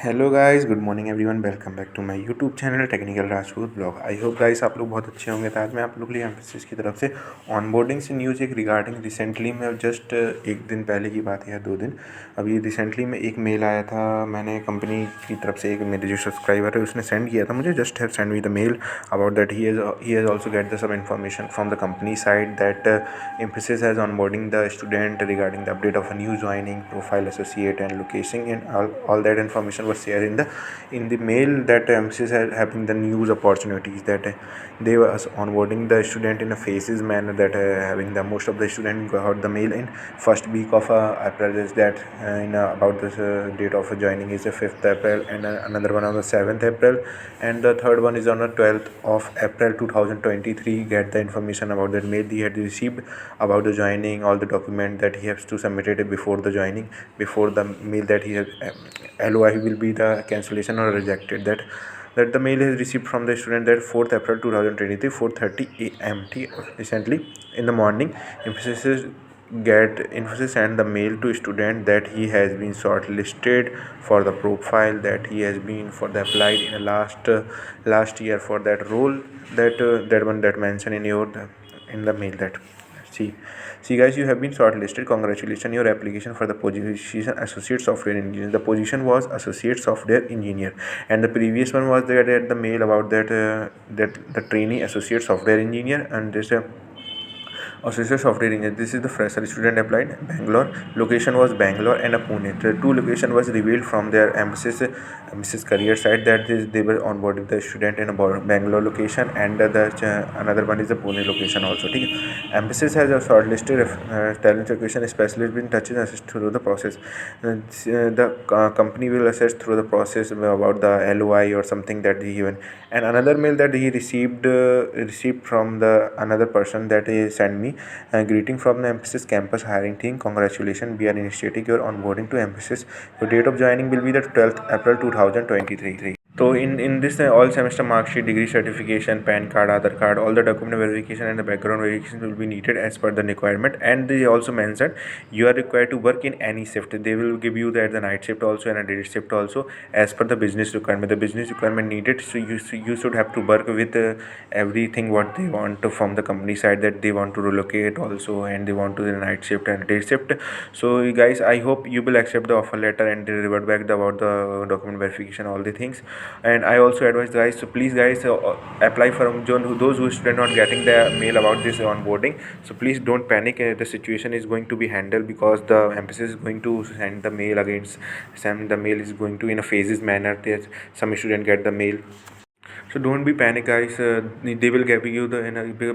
Hello guys, good morning everyone. Welcome back to my YouTube channel technical Rajput blog. I hope guys आप लोग बहुत अच्छे होंगे। तो आज मैं आप लोग के लिए एम्फेसिस की तरफ से ऑनबोर्डिंग से न्यूज़ एक रिगार्डिंग रिसेंटली में जस्ट एक दिन पहले की बात है या 2 दिन, अभी रिसेंटली में एक मेल आया था। मैंने कंपनी की तरफ से एक मेरे जो सब्सक्राइबर है उसने सेंड किया था मुझे, just have send me the mail about that he has also get the some information from the company side that Mphasis has onboarding the student regarding the update of a new joining, profile, associate, and location, and all that information was shared in the mail that Mphasis had having the news opportunities that they was onboarding the student in a phases manner, that having the most of the student got the mail in first week of April, is that in about this date of joining is the 5th April, and another one on the 7th April, and the third one is on the 12th of April 2023. Get the information about that mail he had received about the joining, all the document that he has to submit it before the joining, before the mail that he has LOI will be the cancellation or rejected, that the mail is received from the student that 4th April 2023 4:30 a.m. recently in the morning. Emphasis send the mail to student that he has been shortlisted for the profile, that he has been for the applied in the last year for that role, that one that mentioned in the mail. That see see guys, you have been shortlisted, congratulations, your application for the position associate software engineer. The position was associate software engineer, and the previous one was there at the mail about that the trainee associate software engineer, and this associate software engineer. This is the fresher student applied Bangalore. Location was Bangalore and Pune. The two location was revealed from their emphasis career site, that they were onboarding the student in a Bangalore location, and another one is the Pune location also. ठीक है. Emphasis has a shortlisted talent acquisition specialist been touches assist through the process. The company will assess through the process about the LOI or something that he given. And another mail that he received from the another person that he sent me, greeting from the Emphasis campus hiring team, congratulations, we are initiating your onboarding to Emphasis. Your date of joining will be the 12th April 2023. So in this all semester mark sheet, degree certification, PAN card, Aadhaar card, all the document verification and the background verification will be needed as per the requirement. And they also mentioned you are required to work in any shift. They will give you that the night shift also and a day shift also as per the business requirement. The business requirement needed, so you should have to work with everything what they want from the company side, that they want to relocate also, and they want to the night shift and day shift. So guys, I hope you will accept the offer letter and revert back about the document verification, all the things. And I also advise guys, so please guys, apply for those who are not getting the mail about this onboarding. So please don't panic. The situation is going to be handled, because the Emphasis is going to send the mail against send the mail is going to in a phases manner. There's some student get the mail, so don't be panic guys. They will give you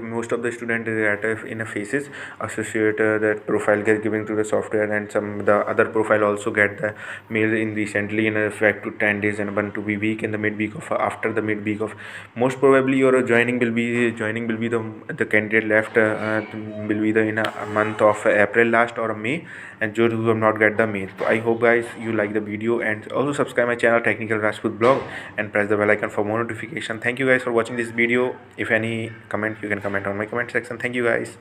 most of the student is at in a phases associate, that profile get given to the software, and some the other profile also get the mail in recently in a 5 to 10 days, and 1 to be week in the midweek of after the midweek of most probably your joining will be the candidate left will be the in a month of April last or May, and those who have not get the mail. So I hope guys you like the video, and also subscribe my channel Technical Rajput blog, and press the bell icon for more notification. Thank you guys for watching this video. If any comment, you can comment on my comment section. Thank you guys.